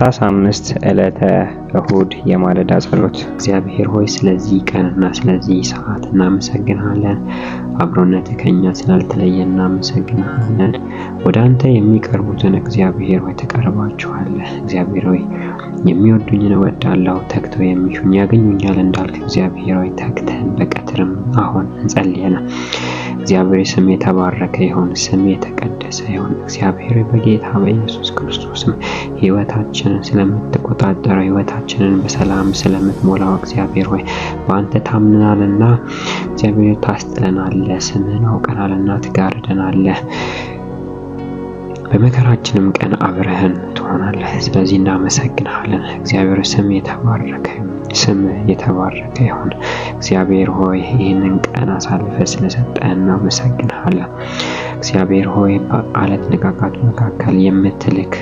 ታኅሳስ 5 ዕለተ እሁድ የማለዳ ጸሎት። እግዚአብሔር ሆይ ስለዚህ ቀንና ስለዚህ ሰዓት እናመሰግንሃለን። አብሮነትህ ከእኛ ስላልተለየ እናመሰግንሃለን። ወደ አንተ የሚቀርቡትን እግዚአብሔር ሆይ ትቀርባቸዋለህ። እግዚአብሔር ሆይ የሚወዱኝን እወዳለሁ፣ ተግተው የሚሹኝ ያገኙኛል እንዳልክ እግዚአብሔር ሆይ ተግተን በቀትርም አሁን እንጸልየናል። እግዚአብሔር ስም የተባረከ ይሁን፣ ስም የተቀደሰ ይሁን። እግዚአብሔር በጌታ በኢየሱስ ክርስቶስም ሕይወታችንን ስለምትቆጣጠረው ሕይወታችንን በሰላም ስለምትሞላው እግዚአብሔር ሆይ በአንተ ታምነናልና እግዚአብሔር ታስጥለናለህ፣ ስምህን አውቀናልና ትጋርደናለህ። በመከራችንም ቀን አብረህን ትሆናለህ። ስለዚህ እናመሰግንሃለን። እግዚአብሔር ስም የተባረከ ስም የተባረከ ይሁን። እግዚአብሔር ሆይ ይህንን ቀን አሳልፈ ስለሰጠን እናመሰግንሃለን። እግዚአብሔር ሆይ በዓለት ንቃቃቱ መካከል የምትልክ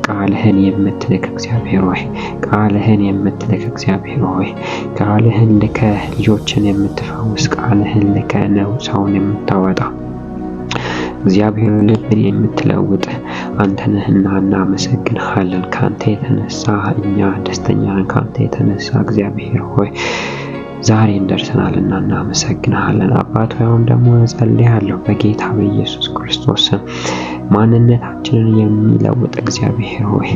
ቃልህን የምትልክ እግዚአብሔር ሆይ ቃልህን የምትልክ እግዚአብሔር ሆይ ቃልህን ልከ ልጆችን የምትፈውስ ቃልህን ልከ ነው ሰውን የምታወጣ እግዚአብሔር ልብን የምትለውጥ አንተ ነህና እናመሰግንሃለን። ካንተ የተነሳ እኛ ደስተኛ ነን። ካንተ የተነሳ እግዚአብሔር ሆይ ዛሬ ደርሰናልና እናመሰግንሃለን። አባት ሆይ አሁን ደግሞ እጸልያለሁ በጌታ በኢየሱስ ክርስቶስ ማንነታችንን የሚለውጥ እግዚአብሔር ሆይ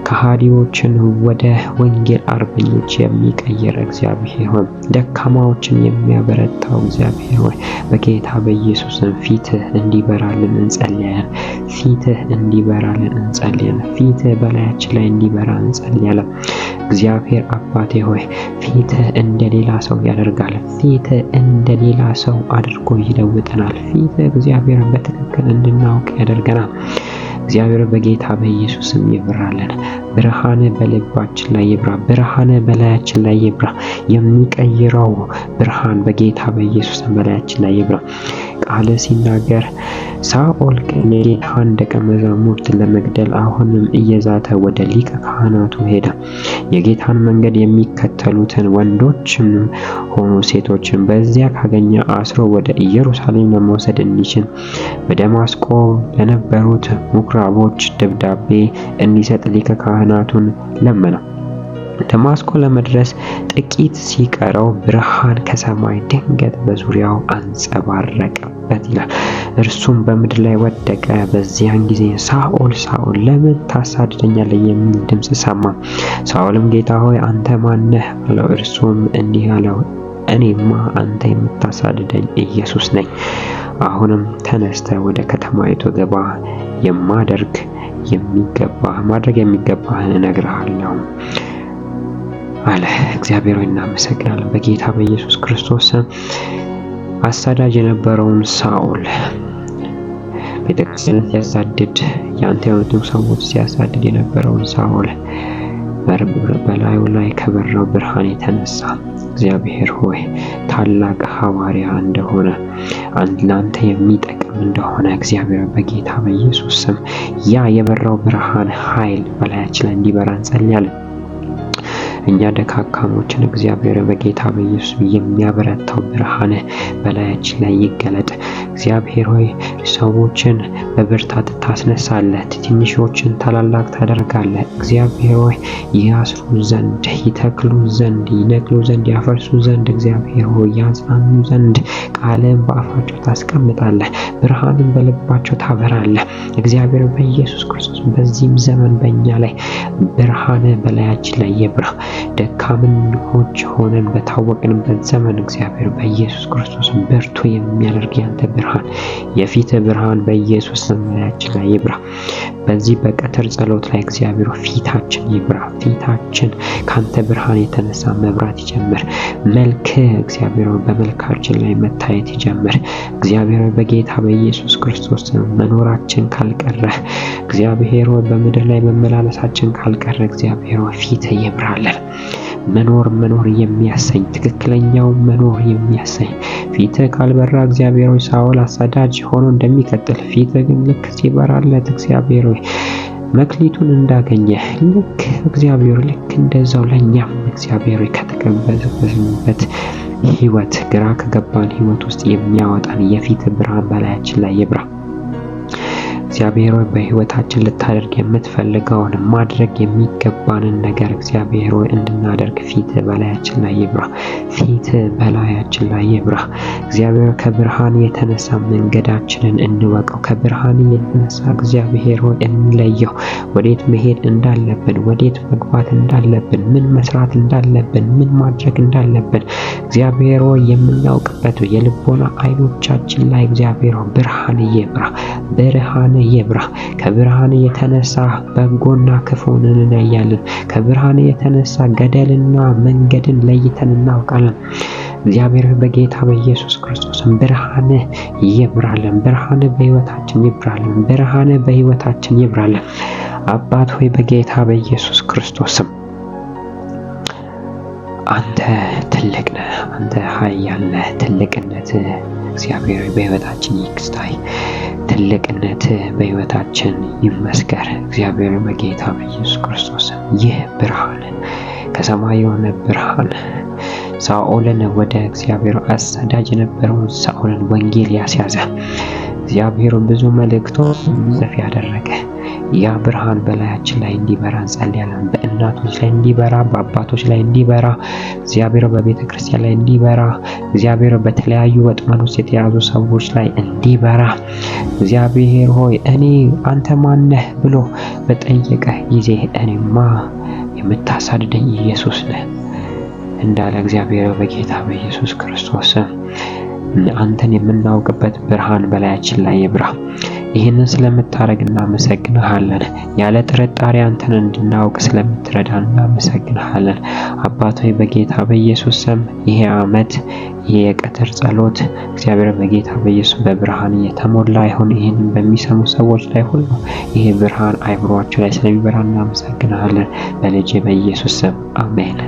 ከሃዲዎችን ወደ ወንጌል አርበኞች የሚቀይር እግዚአብሔር ሆይ ደካማዎችን የሚያበረታው እግዚአብሔር ሆይ በጌታ በኢየሱስ ፊትህ እንዲበራልን እንጸልያለን። ፊትህ እንዲበራልን እንጸልያለን። ፊትህ በላያችን ላይ እንዲበራ እንጸልያለን። እግዚአብሔር አባቴ ሆይ ፊትህ እንደሌላ ሰው ያደርጋል። ፊትህ እንደሌላ ሰው አድርጎ ይለውጠናል። ፊትህ እግዚአብሔር በትክክል እንድናውቅ ያደርገናል። እግዚአብሔር በጌታ በኢየሱስ ስም ይብራልን። ብርሃን በልባችን ላይ ይብራ። ብርሃን በላያችን ላይ ይብራ። የሚቀይረው ብርሃን በጌታ በኢየሱስ ስም በላያችን ላይ ይብራ። ቃል ሲናገር ሳኦል የጌታን ደቀ መዛሙርት ለመግደል አሁንም እየዛተ ወደ ሊቀ ካህናቱ ሄደ። የጌታን መንገድ የሚከተሉትን ወንዶችም ሆኑ ሴቶችን በዚያ ካገኘ አስሮ ወደ ኢየሩሳሌም ለመውሰድ እንዲችል በደማስቆ ለነበሩት ምኩራቦች ደብዳቤ እንዲሰጥ ሊቀ ካህናቱን ለመነው። ደማስቆ ለመድረስ ጥቂት ሲቀረው ብርሃን ከሰማይ ድንገት በዙሪያው አንጸባረቀበት ይላል። እርሱም በምድር ላይ ወደቀ። በዚያን ጊዜ ሳኦል ሳኦል ለምን ታሳድደኛለህ የሚል ድምፅ ሰማ። ሳኦልም ጌታ ሆይ አንተ ማን ነህ አለው። እርሱም እንዲህ አለው እኔማ አንተ የምታሳድደኝ ኢየሱስ ነኝ። አሁንም ተነስተህ ወደ ከተማይቱ ግባ፣ ማድረግ የሚገባህን እነግርሃለሁ አለ። እግዚአብሔር ሆይ እናመሰግናለን። በጌታ በኢየሱስ ክርስቶስ አሳዳጅ የነበረውን ሳኦል ቤተክርስቲያን ሲያሳድድ ያንተ የሆኑትን ሰዎች ሲያሳድድ የነበረውን ሳኦል በላዩ ላይ ከበራው ብርሃን የተነሳ እግዚአብሔር ሆይ ታላቅ ሐዋርያ እንደሆነ ለአንተ የሚጠቅም እንደሆነ እግዚአብሔር በጌታ በኢየሱስ ስም ያ የበራው ብርሃን ኃይል በላያችን ላይ እንዲበራ እንጸልያለን። እኛ ደካካሞችን እግዚአብሔር በጌታ በኢየሱስ የሚያበረታው ብርሃን በላያችን ላይ ይገለጥ። እግዚአብሔር ሆይ ሰዎችን በብርታት ታስነሳለህ፣ ትንሾችን ታላላቅ ታደርጋለህ። እግዚአብሔር ሆይ ያስሩ ዘንድ፣ ይተክሉ ዘንድ፣ ይነቅሉ ዘንድ፣ ያፈርሱ ዘንድ እግዚአብሔር ሆይ ያጽናኑ ዘንድ ቃልህን በአፋቸው ታስቀምጣለህ፣ ብርሃንን በልባቸው ታበራለህ። እግዚአብሔር በኢየሱስ ክርስቶስ በዚህም ዘመን በእኛ ላይ ብርሃን በላያችን ላይ ይብራ። ደካሞች ሆነን በታወቅንበት ዘመን እግዚአብሔር በኢየሱስ ክርስቶስ ብርቱ የሚያደርግ ያንተ ብርሃን የፊት ብርሃን በኢየሱስ በላያችን ላይ ይብራ። በዚህ በቀትር ጸሎት ላይ እግዚአብሔር ፊታችን ይብራ። ፊታችን ካንተ ብርሃን የተነሳ መብራት ይጀምር። መልክ እግዚአብሔር በመልካችን ላይ መታየት ይጀምር። እግዚአብሔር በጌታ በኢየሱስ ክርስቶስ መኖራችን ካልቀረ እግዚአብሔር በምድር ላይ መመላለሳችን ካልቀረ እግዚአብሔር ፊት ይብራለን። መኖር የሚያሰኝ ትክክለኛው መኖር የሚያሰኝ ፊት ካልበራ እግዚአብሔር ሆይ ሳኦል አሳዳጅ ሆኖ እንደሚቀጥል ፊት ግን ልክ ሲበራለት እግዚአብሔር ሆይ መክሊቱን እንዳገኘ ልክ እግዚአብሔር ልክ እንደዛው ለኛም እግዚአብሔር ሆይ ከተቀበልንበት ህይወት ግራ ከገባን ህይወት ውስጥ የሚያወጣን የፊት ብርሃን በላያችን ላይ ይብራ። እግዚአብሔር ሆይ በህይወታችን ልታደርግ የምትፈልገውን ማድረግ የሚገባንን ነገር እግዚአብሔር ሆይ እንድናደርግ ፊት በላያችን ላይ ይብራ። ፊት በላያችን ላይ ይብራ። እግዚአብሔር ከብርሃን የተነሳ መንገዳችንን እንወቀው። ከብርሃን የተነሳ እግዚአብሔር ሆይ እንለየው። ወዴት መሄድ እንዳለብን፣ ወዴት መግባት እንዳለብን፣ ምን መስራት እንዳለብን፣ ምን ማድረግ እንዳለብን እግዚአብሔር ሆይ የምናውቅበት የልቦና አይኖቻችን ላይ እግዚአብሔር ሆይ ብርሃን ይብራ። ብርሃን ይብራ። ከብርሃን የተነሳ በጎና ክፉን እንለያለን። ከብርሃን የተነሳ ገደልና መንገድን ለይተን እናውቃለን። እግዚአብሔር በጌታ በኢየሱስ ክርስቶስም ብርሃን ይብራልን። ብርሃን በህይወታችን ይብራልን። ብርሃን በህይወታችን ይብራልን። አባት ሆይ በጌታ በኢየሱስ ክርስቶስም አንተ ትልቅ ነህ። አንተ ኃያል ነህ። ትልቅነት እግዚአብሔር በህይወታችን ይክስታይ። ትልቅነት በህይወታችን ይመስከር። እግዚአብሔር በጌታ በኢየሱስ ክርስቶስ ይህ ብርሃን ከሰማይ የሆነ ብርሃን ሳኦልን ወደ እግዚአብሔር አሳዳጅ የነበረውን ሳኦልን ወንጌል ያስያዘ እግዚአብሔር ብዙ መልእክቶች እንዲጽፍ ያደረገ ያ ብርሃን በላያችን ላይ እንዲበራ እንጸልያለን። በእናቶች ላይ እንዲበራ፣ በአባቶች ላይ እንዲበራ፣ እግዚአብሔር በቤተ ክርስቲያን ላይ እንዲበራ፣ እግዚአብሔር በተለያዩ ወጥመድ ውስጥ የተያዙ ሰዎች ላይ እንዲበራ እግዚአብሔር ሆይ አንተ ማነህ ብሎ በጠየቀ ጊዜ እኔማ የምታሳድደኝ ኢየሱስ ነህ እንዳለ እግዚአብሔር በጌታ በኢየሱስ ክርስቶስ አንተን የምናውቅበት ብርሃን በላያችን ላይ ይብራ። ይህንን ስለምታረግ እናመሰግንሃለን። ያለ ጥርጣሬ አንተን እንድናውቅ ስለምትረዳን እናመሰግንሃለን። አባት ሆይ በጌታ በኢየሱስ ስም ይሄ ዓመት ይሄ የቀትር ጸሎት እግዚአብሔር በጌታ በኢየሱስ በብርሃን የተሞላ ይሁን። ይህንን በሚሰሙ ሰዎች ላይ ሁሉ ይሄ ብርሃን አይምሯቸው ላይ ስለሚበራ እናመሰግንሃለን። በልጄ በኢየሱስ ስም አሜን።